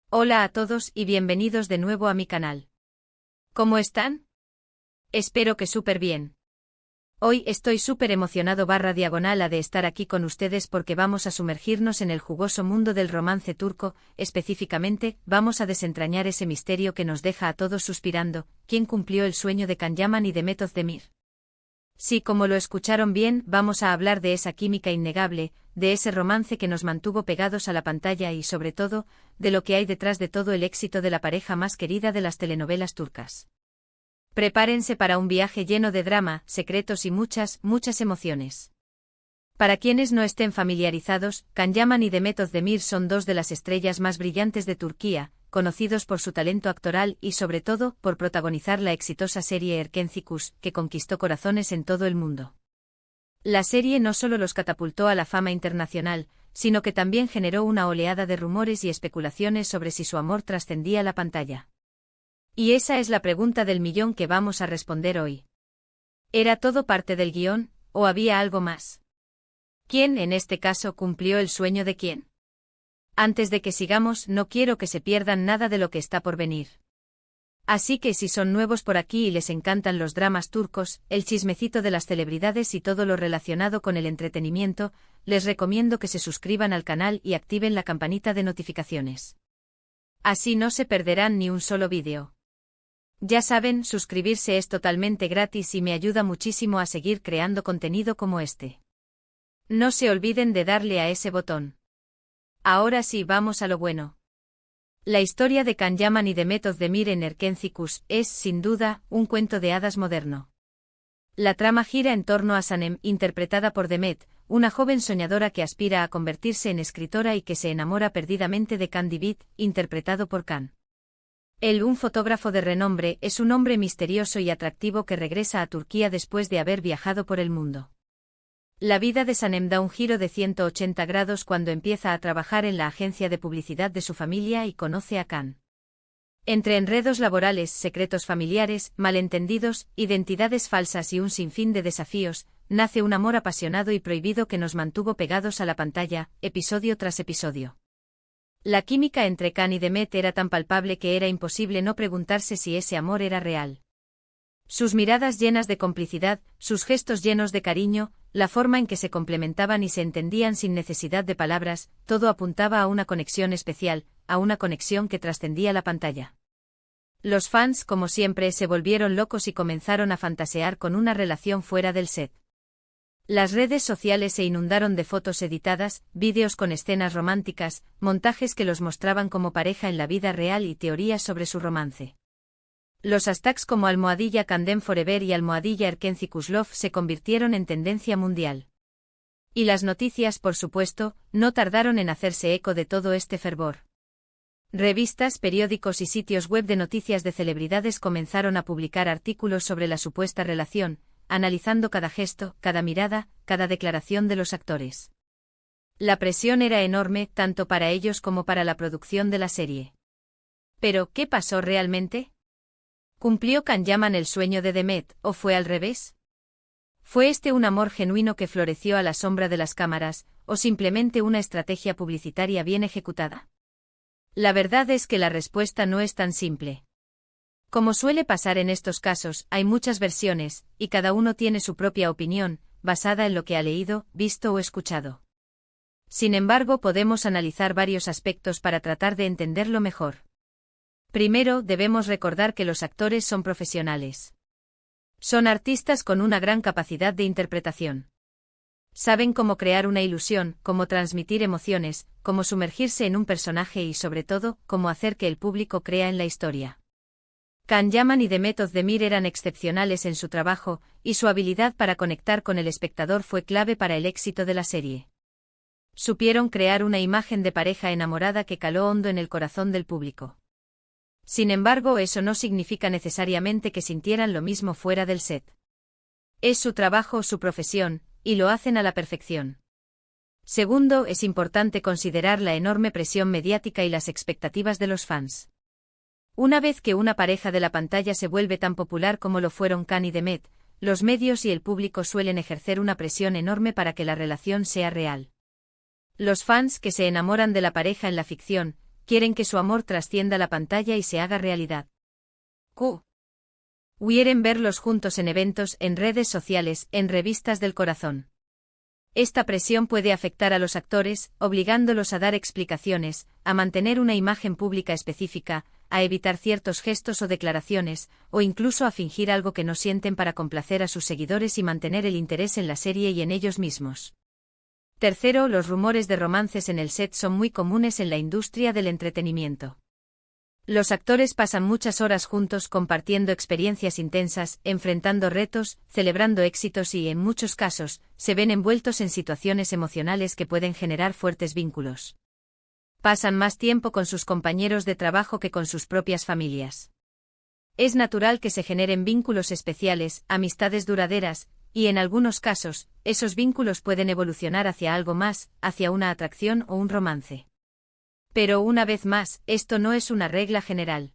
Hola a todos y bienvenidos de nuevo a mi canal. ¿Cómo están? Espero que súper bien. Hoy estoy súper emocionado /diagonal de estar aquí con ustedes porque vamos a sumergirnos en el jugoso mundo del romance turco, específicamente, vamos a desentrañar ese misterio que nos deja a todos suspirando, ¿quién cumplió el sueño de Can Yaman y de Mehmet Özdemir? Sí, como lo escucharon bien, vamos a hablar de esa química innegable, de ese romance que nos mantuvo pegados a la pantalla y sobre todo, de lo que hay detrás de todo el éxito de la pareja más querida de las telenovelas turcas. Prepárense para un viaje lleno de drama, secretos y muchas emociones. Para quienes no estén familiarizados, Can Yaman y Mehmet Özdemir son dos de las estrellas más brillantes de Turquía, conocidos por su talento actoral y sobre todo por protagonizar la exitosa serie Erkenci, que conquistó corazones en todo el mundo. La serie no solo los catapultó a la fama internacional, sino que también generó una oleada de rumores y especulaciones sobre si su amor trascendía la pantalla. Y esa es la pregunta del millón que vamos a responder hoy. ¿Era todo parte del guión, o había algo más? ¿Quién en este caso cumplió el sueño de quién? Antes de que sigamos, no quiero que se pierdan nada de lo que está por venir. Así que si son nuevos por aquí y les encantan los dramas turcos, el chismecito de las celebridades y todo lo relacionado con el entretenimiento, les recomiendo que se suscriban al canal y activen la campanita de notificaciones. Así no se perderán ni un solo vídeo. Ya saben, suscribirse es totalmente gratis y me ayuda muchísimo a seguir creando contenido como este. No se olviden de darle a ese botón. Ahora sí, vamos a lo bueno. La historia de Can Yaman y de Mehmet Özdemir en Erkenci es, sin duda, un cuento de hadas moderno. La trama gira en torno a Sanem, interpretada por Demet, una joven soñadora que aspira a convertirse en escritora y que se enamora perdidamente de Can Divit, interpretado por Can. Él, un fotógrafo de renombre, es un hombre misterioso y atractivo que regresa a Turquía después de haber viajado por el mundo. La vida de Sanem da un giro de 180 grados cuando empieza a trabajar en la agencia de publicidad de su familia y conoce a Can. Entre enredos laborales, secretos familiares, malentendidos, identidades falsas y un sinfín de desafíos, nace un amor apasionado y prohibido que nos mantuvo pegados a la pantalla, episodio tras episodio. La química entre Can y Demet era tan palpable que era imposible no preguntarse si ese amor era real. Sus miradas llenas de complicidad, sus gestos llenos de cariño, la forma en que se complementaban y se entendían sin necesidad de palabras, todo apuntaba a una conexión especial, a una conexión que trascendía la pantalla. Los fans, como siempre, se volvieron locos y comenzaron a fantasear con una relación fuera del set. Las redes sociales se inundaron de fotos editadas, vídeos con escenas románticas, montajes que los mostraban como pareja en la vida real y teorías sobre su romance. Los hashtags como #Candem Forever y #Erkenci Love se convirtieron en tendencia mundial. Y las noticias, por supuesto, no tardaron en hacerse eco de todo este fervor. Revistas, periódicos y sitios web de noticias de celebridades comenzaron a publicar artículos sobre la supuesta relación, analizando cada gesto, cada mirada, cada declaración de los actores. La presión era enorme, tanto para ellos como para la producción de la serie. Pero, ¿qué pasó realmente? ¿Cumplió Can Yaman el sueño de Demet, o fue al revés? ¿Fue este un amor genuino que floreció a la sombra de las cámaras, o simplemente una estrategia publicitaria bien ejecutada? La verdad es que la respuesta no es tan simple. Como suele pasar en estos casos, hay muchas versiones, y cada uno tiene su propia opinión, basada en lo que ha leído, visto o escuchado. Sin embargo, podemos analizar varios aspectos para tratar de entenderlo mejor. Primero, debemos recordar que los actores son profesionales. Son artistas con una gran capacidad de interpretación. Saben cómo crear una ilusión, cómo transmitir emociones, cómo sumergirse en un personaje y sobre todo, cómo hacer que el público crea en la historia. Can Yaman y Mehmet Özdemir eran excepcionales en su trabajo, y su habilidad para conectar con el espectador fue clave para el éxito de la serie. Supieron crear una imagen de pareja enamorada que caló hondo en el corazón del público. Sin embargo, eso no significa necesariamente que sintieran lo mismo fuera del set. Es su trabajo, su profesión, y lo hacen a la perfección. Segundo, es importante considerar la enorme presión mediática y las expectativas de los fans. Una vez que una pareja de la pantalla se vuelve tan popular como lo fueron Can y Demet, los medios y el público suelen ejercer una presión enorme para que la relación sea real. Los fans que se enamoran de la pareja en la ficción, quieren que su amor trascienda la pantalla y se haga realidad. Quieren verlos juntos en eventos, en redes sociales, en revistas del corazón. Esta presión puede afectar a los actores, obligándolos a dar explicaciones, a mantener una imagen pública específica, a evitar ciertos gestos o declaraciones, o incluso a fingir algo que no sienten para complacer a sus seguidores y mantener el interés en la serie y en ellos mismos. Tercero, los rumores de romances en el set son muy comunes en la industria del entretenimiento. Los actores pasan muchas horas juntos compartiendo experiencias intensas, enfrentando retos, celebrando éxitos y, en muchos casos, se ven envueltos en situaciones emocionales que pueden generar fuertes vínculos. Pasan más tiempo con sus compañeros de trabajo que con sus propias familias. Es natural que se generen vínculos especiales, amistades duraderas, y en algunos casos, esos vínculos pueden evolucionar hacia algo más, hacia una atracción o un romance. Pero una vez más, esto no es una regla general.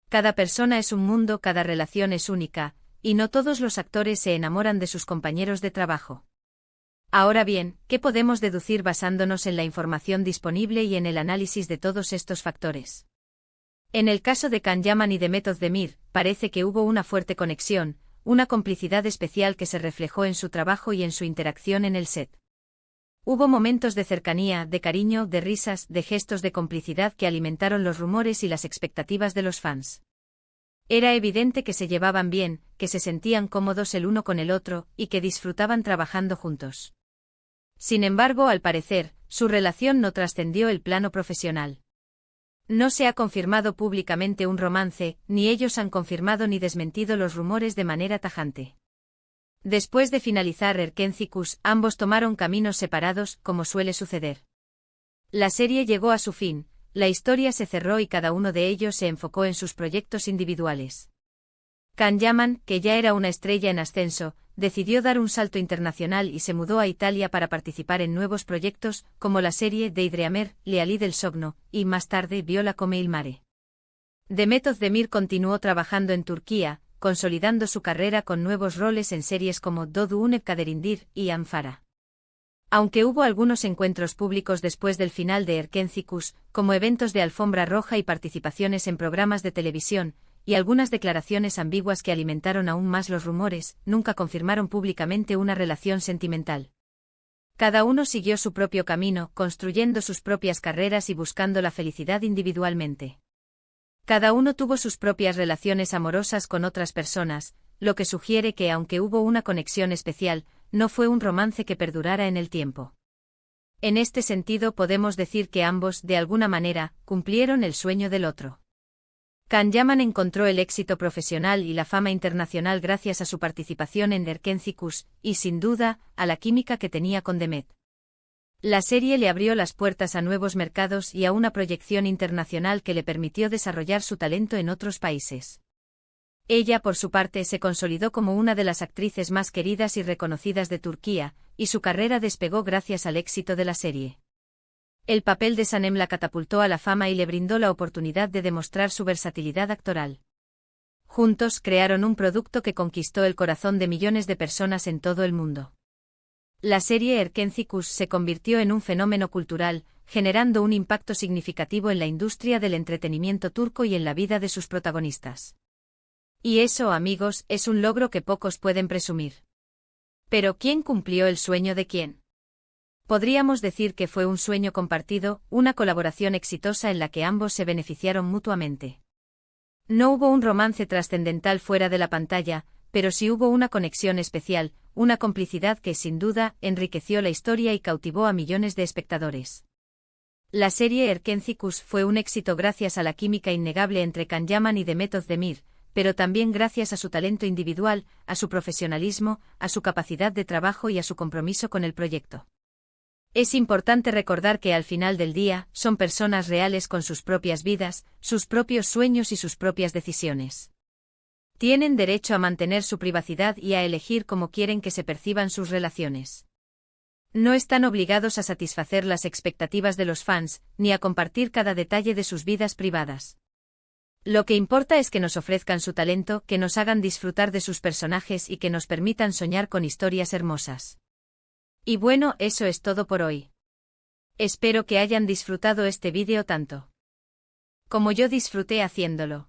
Cada persona es un mundo, cada relación es única, y no todos los actores se enamoran de sus compañeros de trabajo. Ahora bien, ¿qué podemos deducir basándonos en la información disponible y en el análisis de todos estos factores? En el caso de Can Yaman y de Method Demir, parece que hubo una fuerte conexión, una complicidad especial que se reflejó en su trabajo y en su interacción en el set. Hubo momentos de cercanía, de cariño, de risas, de gestos de complicidad que alimentaron los rumores y las expectativas de los fans. Era evidente que se llevaban bien, que se sentían cómodos el uno con el otro, y que disfrutaban trabajando juntos. Sin embargo, al parecer, su relación no trascendió el plano profesional. No se ha confirmado públicamente un romance, ni ellos han confirmado ni desmentido los rumores de manera tajante. Después de finalizar Erkenzicus, ambos tomaron caminos separados, como suele suceder. La serie llegó a su fin, la historia se cerró y cada uno de ellos se enfocó en sus proyectos individuales. Can Yaman, que ya era una estrella en ascenso, decidió dar un salto internacional y se mudó a Italia para participar en nuevos proyectos, como la serie Deidreamer, Lealí del Sogno, y más tarde Viola come il mare. Method Demir continuó trabajando en Turquía, consolidando su carrera con nuevos roles en series como Dodu Unep Kaderindir y Amfara. Aunque hubo algunos encuentros públicos después del final de Erkenzicus, como eventos de alfombra roja y participaciones en programas de televisión, y algunas declaraciones ambiguas que alimentaron aún más los rumores, nunca confirmaron públicamente una relación sentimental. Cada uno siguió su propio camino, construyendo sus propias carreras y buscando la felicidad individualmente. Cada uno tuvo sus propias relaciones amorosas con otras personas, lo que sugiere que aunque hubo una conexión especial, no fue un romance que perdurara en el tiempo. En este sentido podemos decir que ambos, de alguna manera, cumplieron el sueño del otro. Can Yaman encontró el éxito profesional y la fama internacional gracias a su participación en Erkenzicus, y sin duda, a la química que tenía con Demet. La serie le abrió las puertas a nuevos mercados y a una proyección internacional que le permitió desarrollar su talento en otros países. Ella, por su parte, se consolidó como una de las actrices más queridas y reconocidas de Turquía, y su carrera despegó gracias al éxito de la serie. El papel de Sanem la catapultó a la fama y le brindó la oportunidad de demostrar su versatilidad actoral. Juntos crearon un producto que conquistó el corazón de millones de personas en todo el mundo. La serie Erkenzicus se convirtió en un fenómeno cultural, generando un impacto significativo en la industria del entretenimiento turco y en la vida de sus protagonistas. Y eso, amigos, es un logro que pocos pueden presumir. Pero ¿quién cumplió el sueño de quién? Podríamos decir que fue un sueño compartido, una colaboración exitosa en la que ambos se beneficiaron mutuamente. No hubo un romance trascendental fuera de la pantalla, pero sí hubo una conexión especial, una complicidad que, sin duda, enriqueció la historia y cautivó a millones de espectadores. La serie Erkenzicus fue un éxito gracias a la química innegable entre Can Yaman y Method Demir, pero también gracias a su talento individual, a su profesionalismo, a su capacidad de trabajo y a su compromiso con el proyecto. Es importante recordar que al final del día, son personas reales con sus propias vidas, sus propios sueños y sus propias decisiones. Tienen derecho a mantener su privacidad y a elegir cómo quieren que se perciban sus relaciones. No están obligados a satisfacer las expectativas de los fans, ni a compartir cada detalle de sus vidas privadas. Lo que importa es que nos ofrezcan su talento, que nos hagan disfrutar de sus personajes y que nos permitan soñar con historias hermosas. Y bueno, eso es todo por hoy. Espero que hayan disfrutado este vídeo tanto como yo disfruté haciéndolo.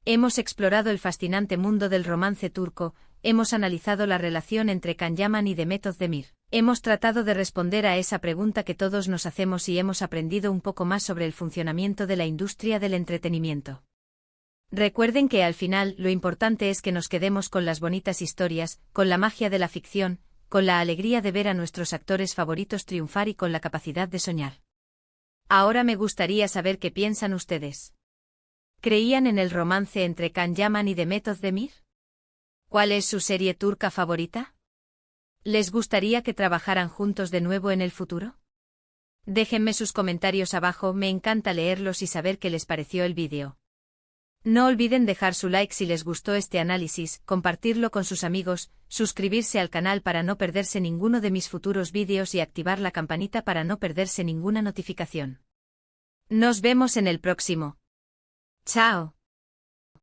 Hemos explorado el fascinante mundo del romance turco, hemos analizado la relación entre Can Yaman y Demet Özdemir. Hemos tratado de responder a esa pregunta que todos nos hacemos y hemos aprendido un poco más sobre el funcionamiento de la industria del entretenimiento. Recuerden que al final lo importante es que nos quedemos con las bonitas historias, con la magia de la ficción, con la alegría de ver a nuestros actores favoritos triunfar y con la capacidad de soñar. Ahora me gustaría saber qué piensan ustedes. ¿Creían en el romance entre Can Yaman y Demet Özdemir? ¿Cuál es su serie turca favorita? ¿Les gustaría que trabajaran juntos de nuevo en el futuro? Déjenme sus comentarios abajo, me encanta leerlos y saber qué les pareció el vídeo. No olviden dejar su like si les gustó este análisis, compartirlo con sus amigos, suscribirse al canal para no perderse ninguno de mis futuros vídeos y activar la campanita para no perderse ninguna notificación. Nos vemos en el próximo. ¡Chao!